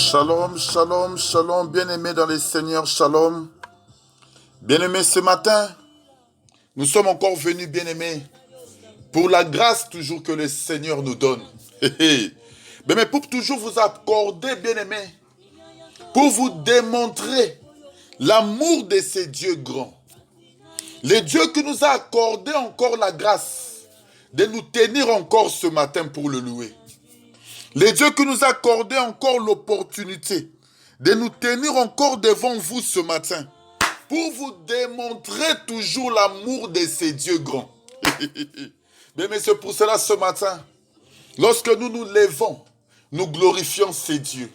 Shalom, shalom, shalom, bien-aimés dans les seigneurs, shalom. Bien-aimés, ce matin, nous sommes encore venus, bien-aimés, pour la grâce toujours que le Seigneur nous donne. Mais pour toujours vous accorder, bien-aimés, pour vous démontrer l'amour de ces dieux grands. Les dieux qui nous a accordé encore la grâce de nous tenir encore ce matin pour le louer. Les dieux qui nous a accordé encore l'opportunité de nous tenir encore devant vous ce matin pour vous démontrer toujours l'amour de ces dieux grands. Mais c'est pour cela ce matin, lorsque nous nous levons, nous glorifions ces dieux.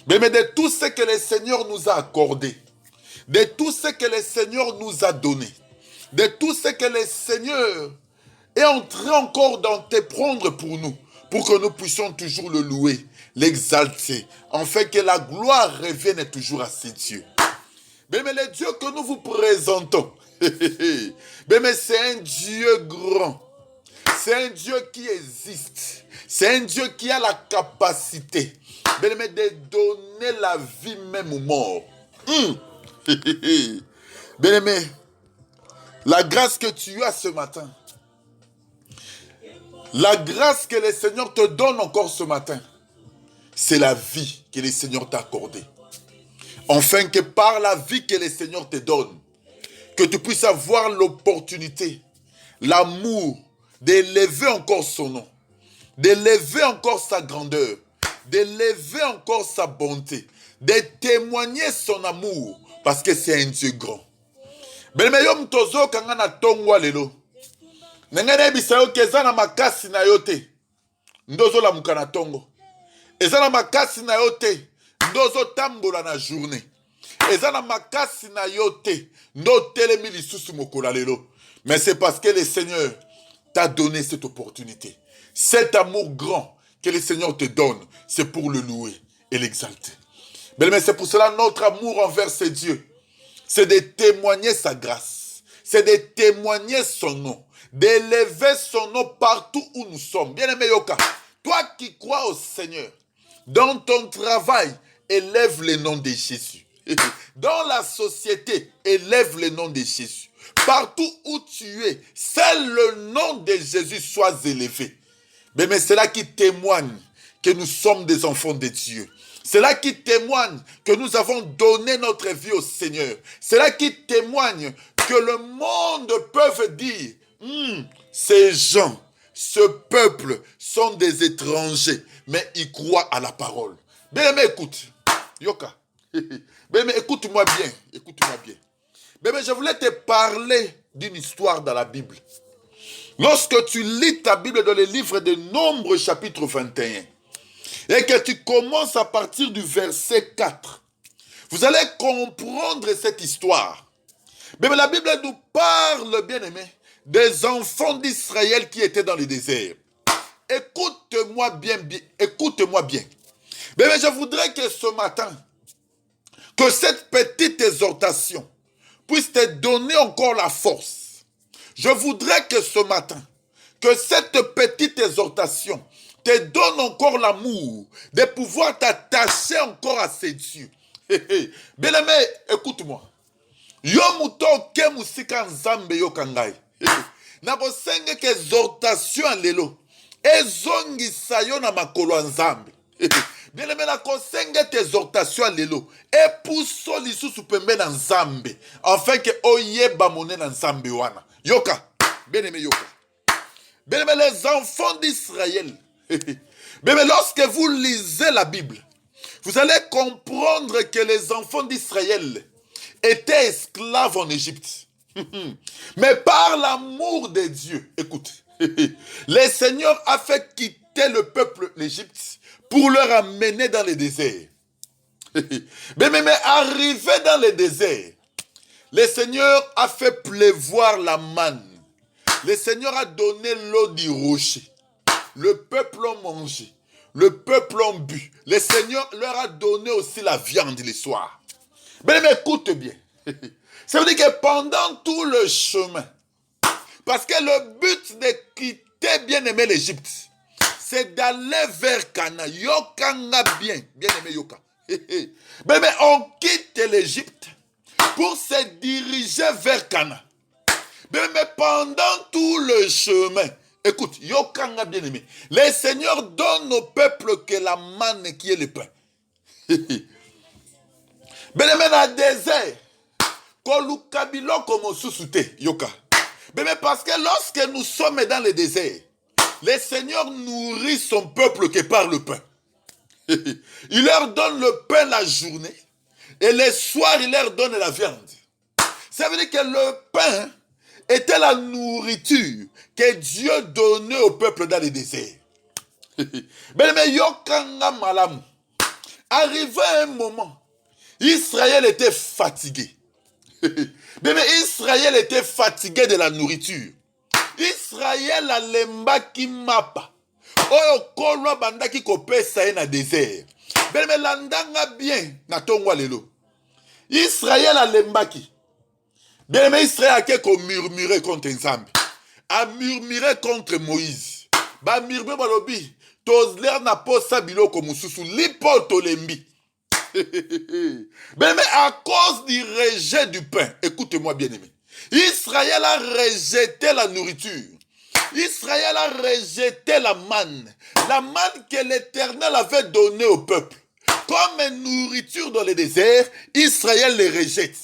Mais de tout ce que le Seigneur nous a accordé, de tout ce que le Seigneur nous a donné, de tout ce que le Seigneur est entré encore d'entreprendre pour nous, pour que nous puissions toujours le louer, l'exalter, afin que la gloire revienne toujours à ces dieux. Mais le Dieu que nous vous présentons, mais c'est un Dieu grand, c'est un Dieu qui existe, c'est un Dieu qui a la capacité de donner la vie même aux morts. Bien-aimé, la grâce que tu as ce matin, la grâce que le Seigneur te donne encore ce matin, c'est la vie que le Seigneur t'a accordée. Enfin que par la vie que le Seigneur te donne, que tu puisses avoir l'opportunité, l'amour, d'élever encore son nom, d'élever encore sa grandeur, d'élever encore sa bonté, de témoigner son amour, parce que c'est un Dieu grand. Belemeyom tozo kangana tongwa lelo. Nengene bisayo kezana makasi na yote. Ndozo la mukana tongo. Ezana makasi na yote. Ndozo tambola na journée. Ezana makasi na yote. Ndo telemi lisusu mokola lelo. Mais c'est parce que le Seigneur t'a donné cette opportunité. Cet amour grand que le Seigneur te donne, c'est pour le louer et l'exalter. Mais c'est pour cela notre amour envers ce Dieu, c'est de témoigner sa grâce, c'est de témoigner son nom, d'élever son nom partout où nous sommes. Bien-aimé Yoka, toi qui crois au Seigneur, dans ton travail, élève le nom de Jésus. Dans la société, élève le nom de Jésus. Partout où tu es, seul le nom de Jésus soit élevé. Mais c'est là qui témoigne que nous sommes des enfants de Dieu. C'est là qui témoigne que nous avons donné notre vie au Seigneur. C'est là qui témoigne que le monde peut dire, ces gens, ce peuple sont des étrangers, mais ils croient à la parole. Bien-aimé, écoute. Yoka. Bien-aimé, écoute-moi bien. Écoute-moi bien. Bien-aimé, je voulais te parler d'une histoire dans la Bible. Lorsque tu lis ta Bible dans le livre de Nombres, chapitre 21, et que tu commences à partir du verset 4, vous allez comprendre cette histoire. Mais la Bible nous parle, bien-aimé, des enfants d'Israël qui étaient dans le désert. Écoute-moi bien, écoute-moi bien. Mais je voudrais que ce matin, que cette petite exhortation puisse te donner encore la force. Je voudrais que ce matin, que cette petite exhortation te donne encore l'amour de pouvoir t'attacher encore à ces dieux. Bien-aimé, écoute-moi. Yo muto ke musika nzambe yo kangai. Na bosenge ke exhortation lelo. Ezongisa yo na makolo nzambe. Bien-aimé, na kosenge te exhortation lelo. E puso lisusu pembe na nzambe. Afin que oyeba mone na nzambe wana. Yoka. Bien-aimé, yoka. Bien-aimé, les enfants d'Israël. Mais lorsque vous lisez la Bible, vous allez comprendre que les enfants d'Israël étaient esclaves en Égypte. Mais par l'amour de Dieu, écoute, le Seigneur a fait quitter le peuple d'Égypte pour leur amener dans le désert. Mais arrivé dans le désert, le Seigneur a fait pleuvoir la manne. Le Seigneur a donné l'eau du rocher. Le peuple a mangé. Le peuple a bu. Le Seigneur leur a donné aussi la viande le soir. Mais écoute bien. Ça veut dire que pendant tout le chemin, parce que le but de quitter bien-aimé l'Égypte, c'est d'aller vers Cana. Yokanga bien. Bien-aimé Yoka. Mais on quitte l'Égypte pour se diriger vers Canaan. Mais pendant tout le chemin, écoute, Yokanga bien-aimé, le Seigneur donne au peuple que la manne qui est le pain. Bien-aimé, dans le désert, Kolukabilo comme sous-souté, Yoka. Mais parce que lorsque nous sommes dans le désert, le Seigneur nourrit son peuple que par le pain. Il leur donne le pain la journée et le soir, il leur donne la viande. Ça veut dire que le pain était la nourriture que Dieu donnait au peuple dans le désert. Mais Yokanga Malamu, arrivé à un moment, Israël était fatigué. Mais Israël était fatigué de la nourriture. Israël a lembaki mapa. Oyo kolwa bandaki kopesa na désert. Mais landanga bien na tongwa lelo. Israël a lembaki. Mais Israël a ko murmurer contre Nzambe. A murmurer contre Moïse. Ba murmurer balobi. Tozler na posa biloko mususu lipo tolembi. Mais à cause du rejet du pain, écoutez-moi bien aimé, Israël a rejeté la nourriture. Israël a rejeté la manne que l'Éternel avait donnée au peuple. Comme une nourriture dans le désert, Israël les rejette.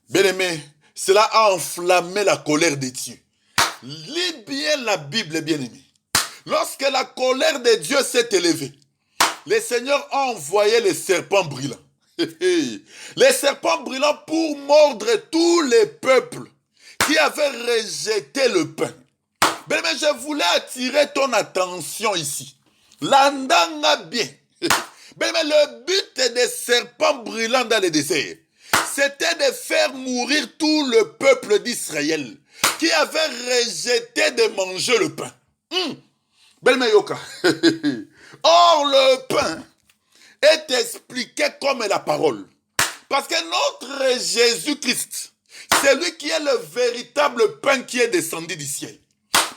Bien aimé, cela a enflammé la colère de Dieu. Lis bien la Bible, bien aimé. Lorsque la colère de Dieu s'est élevée, le Seigneur a envoyé les serpents brûlants. Les serpents brûlants pour mordre tous les peuples qui avaient rejeté le pain. Mais je voulais attirer ton attention ici. L'andanga bien. Mais le but des serpents brûlants dans le désert, c'était de faire mourir tout le peuple d'Israël qui avait rejeté de manger le pain. Belmeyoka. Or, le pain est expliqué comme la parole. Parce que notre Jésus-Christ, c'est lui qui est le véritable pain qui est descendu du ciel.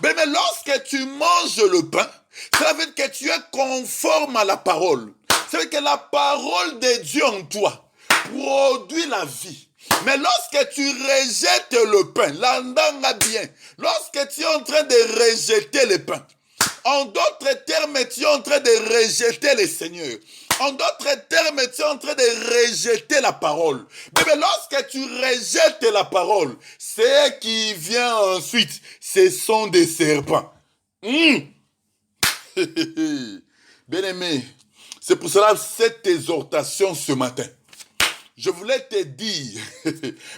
Mais lorsque tu manges le pain, ça veut dire que tu es conforme à la parole. Ça veut dire que la parole de Dieu en toi produit la vie. Mais lorsque tu rejettes le pain, l'andanga bien, lorsque tu es en train de rejeter le pain, en d'autres termes, tu es en train de rejeter le Seigneur. En d'autres termes, tu es en train de rejeter la parole. Mais lorsque tu rejettes la parole, ce qui vient ensuite, ce sont des serpents. Bien-aimé, c'est pour cela cette exhortation ce matin. Je voulais te dire,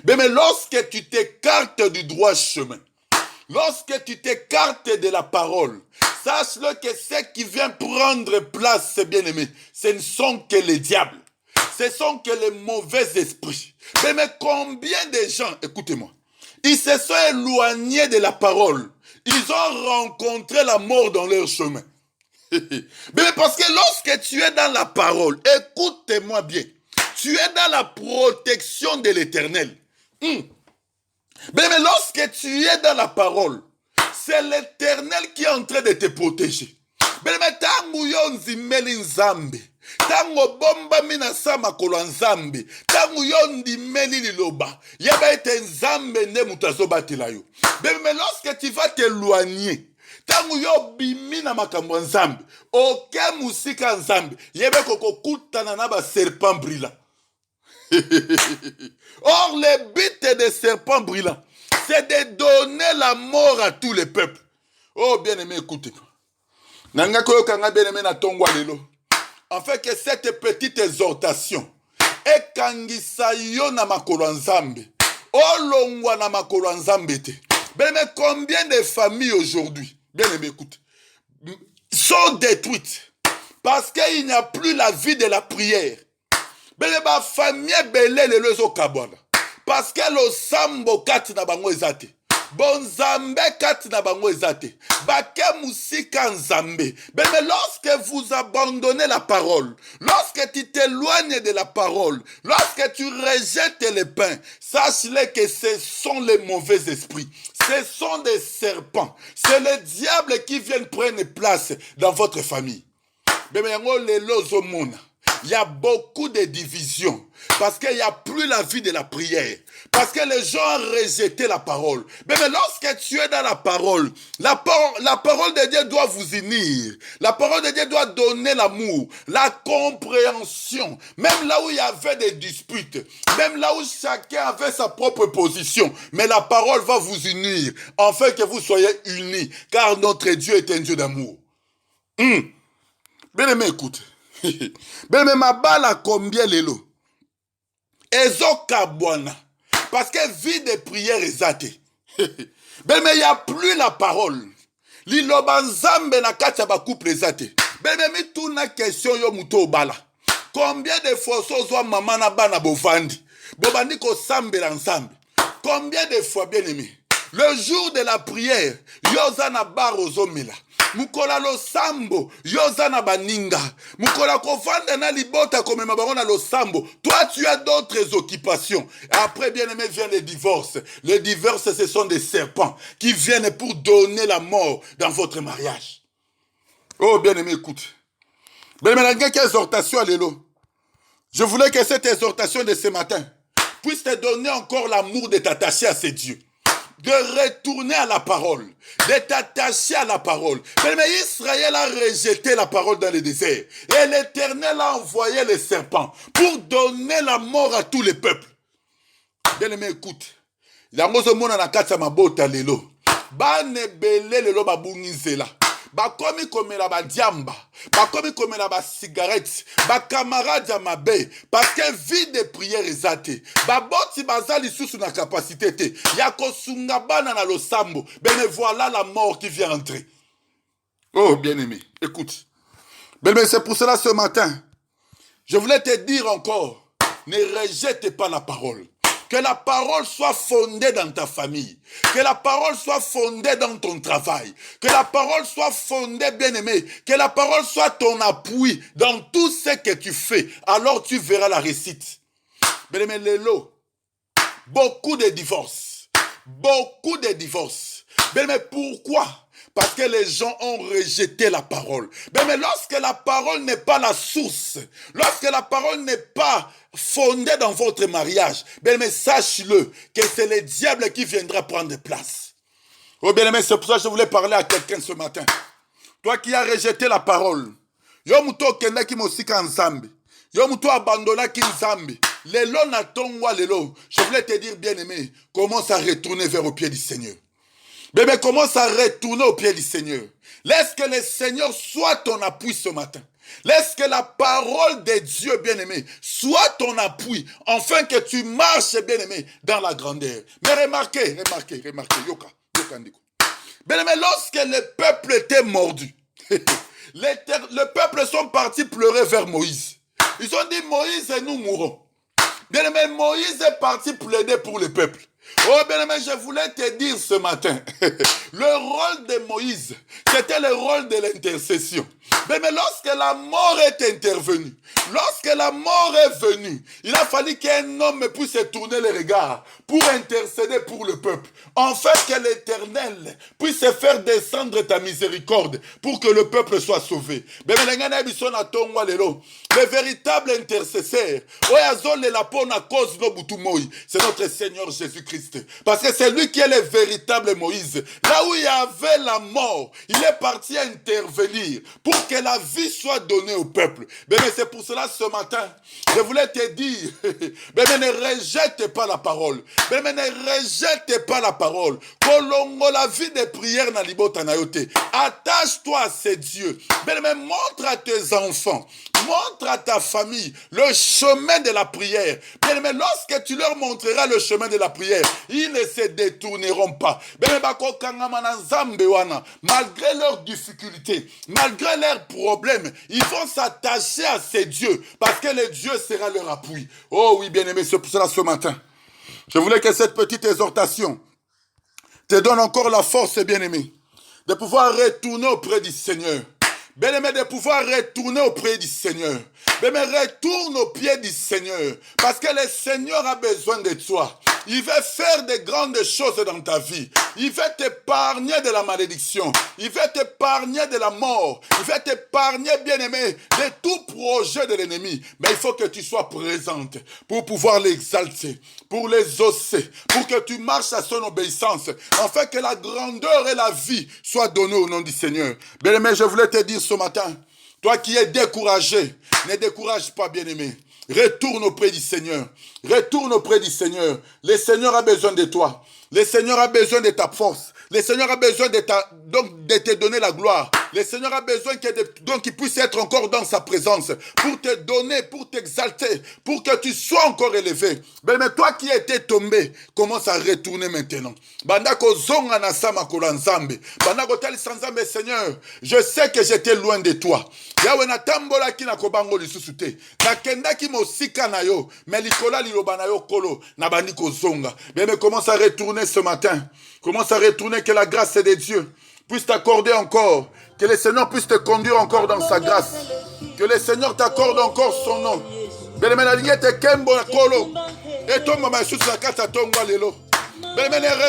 mais lorsque tu t'écartes du droit chemin, lorsque tu t'écartes de la parole, sache-le que ce qui vient prendre place, c'est bien aimé, ce ne sont que les diables. Ce sont que les mauvais esprits. Mais combien de gens, écoutez-moi, ils se sont éloignés de la parole. Ils ont rencontré la mort dans leur chemin. Mais parce que lorsque tu es dans la parole, écoutez-moi bien, tu es dans la protection de l'Éternel. Mais lorsque tu es dans la parole, c'est l'Éternel qui est en train de te protéger. Mais tangu yo nzimeli nzambe, tangu bomba mina sama kolo nzambe, tangu yo ndimeli liloba, yaba ete nzambe ne mutazo batela yo. Mais lorsque tu vas t'éloigner, tangu yo bimi na makambo nzambe, oke musika nzambe, yebe koko kutana na ba serpent brûlant. Or, le but des serpents brûlants, c'est de donner la mort à tous les peuples. Oh, bien-aimé, écoutez-moi. En fait, que cette petite exhortation est kangisa yo na makolo nzambe. Olongwa na makolo nzambe te. Bien-aimé, combien de familles aujourd'hui, bien-aimé, écoute, sont détruites parce qu'il n'y a plus la vie de la prière. Mais ma famille belé le lezo kabwana. Parce que le sambo kati na bango ezate. Bonzambe kati na bango ezate. Bake musika nzambe. Mais lorsque vous abandonnez la parole, lorsque tu t'éloignes de la parole, lorsque tu rejettes le pain, sache-le que ce sont les mauvais esprits. Ce sont des serpents. C'est le diable qui vient prendre place dans votre famille. Il y a beaucoup de divisions. Parce qu'il n'y a plus la vie de la prière. Parce que les gens ont rejeté la parole. Mais lorsque tu es dans la parole de Dieu doit vous unir. La parole de Dieu doit donner l'amour, la compréhension. Même là où il y avait des disputes, même là où chacun avait sa propre position. Mais la parole va vous unir, afin que vous soyez unis. Car notre Dieu est un Dieu d'amour. Bien aimé, écoute. Bien aimé, ma balle a combien l'élo? Ezokabwana. Parce que vie de prière est zate. Mais il n'y a plus la parole. Liloba nzambe na kati ya ba couple zate. Mais tout na question yo muto bala. Combien de fois sozwa maman na bana bovandi? Bobandi ko sambela nzambe. Combien de fois, bien aimé? Le jour de la prière, yoza na barozomela. Mukola lo sambo, yoza na baninga. Mukola kovanda na libota komema bango na lo sambo. Toi, tu as d'autres occupations. Après, bien aimé, vient le divorce. Les divorces, ce sont des serpents qui viennent pour donner la mort dans votre mariage. Oh, bien aimé, écoute. Bien aimé, quelle exhortation, alléluia. Je voulais que cette exhortation de ce matin puisse te donner encore l'amour de t'attacher à ces dieux. De retourner à la parole, de t'attacher à la parole. Mais Israël a rejeté la parole dans le désert. Et l'Éternel a envoyé les serpents pour donner la mort à tous les peuples. Bien aimé, écoute. Bakomi komela ba diamba, bakomi komela ba cigarette, ba camarade ya mabe, parce que vie de prière ezate. Ba boti bazali sous na capacité te. Ya kosunga bana na losambo. Ben voilà la mort qui vient entrer. Oh bien-aimé, écoute. Ben c'est pour cela ce matin, je voulais te dire encore, ne rejette pas la parole. Que la parole soit fondée dans ta famille. Que la parole soit fondée dans ton travail. Que la parole soit fondée, bien-aimé. Que la parole soit ton appui dans tout ce que tu fais. Alors tu verras la réussite. Bien-aimé, Lélo, beaucoup de divorces. Beaucoup de divorces. Bien-aimé, pourquoi? Parce que les gens ont rejeté la parole. Mais lorsque la parole n'est pas la source, lorsque la parole n'est pas fondée dans votre mariage, mais sache-le que c'est le diable qui viendra prendre place. Oh bien aimé, c'est pour ça que je voulais parler à quelqu'un ce matin. Toi qui as rejeté la parole, yo muto kenda ki mosika nzambe, yo muto abandonna ki nzambe, lelo na tongwa lelo, je voulais te dire bien aimé, commence à retourner vers le pied du Seigneur. Bébé, commence à retourner au pied du Seigneur. Laisse que le Seigneur soit ton appui ce matin. Laisse que la parole de Dieu, bien-aimé, soit ton appui, afin que tu marches, bien-aimé, dans la grandeur. Mais remarquez, Yoka Ndiko. Bien-aimé, lorsque le peuple était mordu, le peuple sont partis pleurer vers Moïse. Ils ont dit, Moïse, nous mourrons. Bien-aimé, Moïse est parti plaider pour le peuple. Oh bien-aimé, je voulais te dire ce matin, le rôle de Moïse, c'était le rôle de l'intercession. Mais lorsque la mort est intervenue, lorsque la mort est venue, il a fallu qu'un homme puisse se tourner le regard pour intercéder pour le peuple. Enfin que l'Éternel puisse faire descendre ta miséricorde pour que le peuple soit sauvé. Le véritable intercesseur, c'est notre Seigneur Jésus-Christ. Parce que c'est lui qui est le véritable Moïse. Là où il y avait la mort, il est parti intervenir pour que la vie soit donnée au peuple. Mais c'est pour cela ce matin, je voulais te dire, mais ne rejette pas la parole. Mais ne rejette pas la parole. Kolongo la vie de prière na libota na yote. Attache-toi à ces dieux. Mais montre à tes enfants, montre à ta famille le chemin de la prière. Mais lorsque tu leur montreras le chemin de la prière, ils ne se détourneront pas. Malgré leurs difficultés, malgré leurs problèmes, ils vont s'attacher à ces dieux parce que le Dieu sera leur appui. Oh oui, bien-aimé, c'est pour cela ce matin. Je voulais que cette petite exhortation te donne encore la force, bien-aimé, de pouvoir retourner auprès du Seigneur. Bien-aimé, de pouvoir retourner auprès du Seigneur. Bien-aimé, retourne au pied du Seigneur. Parce que le Seigneur a besoin de toi. Il veut faire de grandes choses dans ta vie. Il veut t'épargner de la malédiction. Il veut t'épargner de la mort. Il veut t'épargner, bien-aimé, de tout projet de l'ennemi. Mais il faut que tu sois présente pour pouvoir l'exalter, pour l'exaucer, pour que tu marches à son obéissance, afin que la grandeur et la vie soient données au nom du Seigneur. Bien-aimé, je voulais te dire ce matin, toi qui es découragé, ne décourage pas, bien-aimé. Retourne auprès du Seigneur. Retourne auprès du Seigneur. Le Seigneur a besoin de toi. Le Seigneur a besoin de ta force. Le Seigneur a besoin de te donner la gloire. Le Seigneur a besoin qu'il puisse être encore dans sa présence pour te donner, pour t'exalter, pour que tu sois encore élevé. Mais toi qui étais tombé, commence à retourner maintenant. Seigneur, je sais que j'étais loin de toi. Yawe natambola ki na kobango lisusu te. Nakendaki mosika na yo, mais likola liloba na yo kolo na bandi kozonga. Mais commence à retourner ce matin. Commence à retourner, que la grâce de Dieu puisse t'accorder encore. Que le Seigneur puisse te conduire encore dans sa grâce. Que le Seigneur t'accorde encore son nom. Mais ne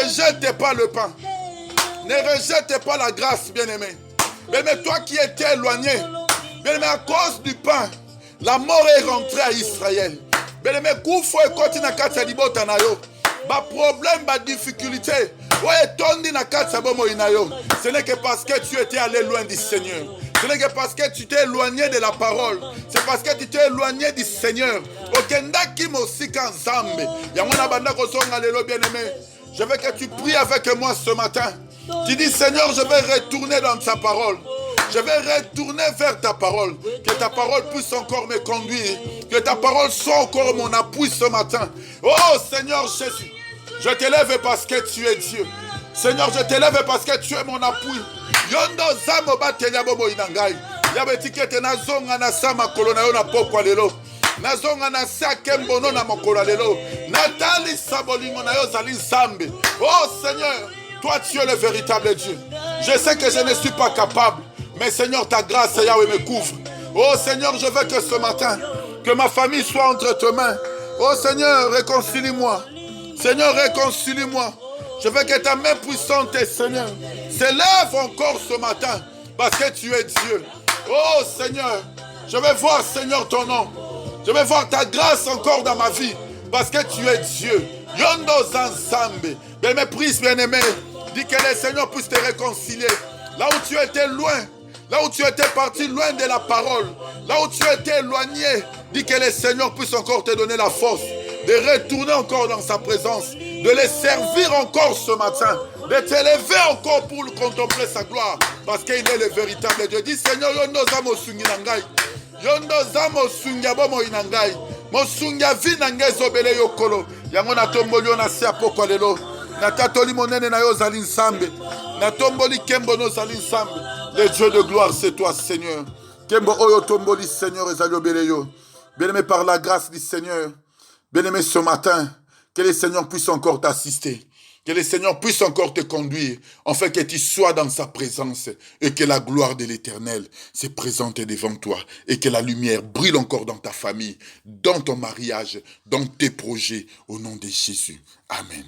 rejette pas le pain. Ne rejette pas la grâce, bien-aimé. Mais toi qui étais éloigné, bien-aimé, à cause du pain, la mort est rentrée à Israël. Bien-aimé, koufo et koti na kati ya libota na yo. Ba problème, ba difficulté. Ouais, tondi na kati ya bomo ina yo. Ce n'est que parce que tu étais allé loin du Seigneur. Ce n'est que parce que tu t'es éloigné de la parole. C'est parce que tu t'es éloigné du Seigneur. Okendaki mosika nzambe. Yamona banda kozonga lelo, bien-aimé. Je veux que tu pries avec moi ce matin. Tu dis, Seigneur, je vais retourner dans ta parole. Je vais retourner vers ta parole. Que ta parole puisse encore me conduire. Que ta parole soit encore mon appui ce matin. Oh Seigneur Jésus, je t'élève parce que tu es Dieu. Seigneur, je t'élève parce que tu es mon appui. Yondo zamo batenya bobo inangai. Yabetikete nazonga na sama kolona yo na pokwa lelo. Nazonga na sakembono na mokolo lelo. Natali sabolingo na yo zali nzambe. Oh Seigneur, toi tu es le véritable Dieu. Je sais que je ne suis pas capable, mais Seigneur, ta grâce, Yahweh, me couvre. Oh Seigneur, je veux que ce matin, que ma famille soit entre tes mains. Oh Seigneur, réconcilie-moi. Seigneur, réconcilie-moi. Je veux que ta main puissante, Seigneur, s'élève encore ce matin, parce que tu es Dieu. Oh Seigneur, je veux voir, Seigneur, ton nom. Je veux voir ta grâce encore dans ma vie, parce que tu es Dieu. Yondo Zanzambe. Mais mes prises, bien-aimés, dis que le Seigneur puisse te réconcilier. Là où tu étais loin, là où tu étais parti loin de la parole, là où tu étais éloigné, dis que le Seigneur puisse encore te donner la force de retourner encore dans sa présence, de les servir encore ce matin, de t'élever encore pour contempler sa gloire, parce qu'il est le véritable Dieu. Dis Seigneur, yondo zamo sungi nangai, yondo zamo sungi abomo inangai, mo sungi avi nangai zobele yokolo, yango na tomboli na se apoko lelo, na tatoli monene na yo zali nsambe, na tomboli kembo no zali nsambe. Le Dieu de gloire, c'est toi, Seigneur. Kembo oyo tomboli, Seigneur, ezali obele yo. Bien-aimé, par la grâce du Seigneur, bien-aimé, ce matin, que le Seigneur puisse encore t'assister, que le Seigneur puisse encore te conduire, afin que tu sois dans sa présence et que la gloire de l'Éternel se présente devant toi et que la lumière brille encore dans ta famille, dans ton mariage, dans tes projets, au nom de Jésus. Amen.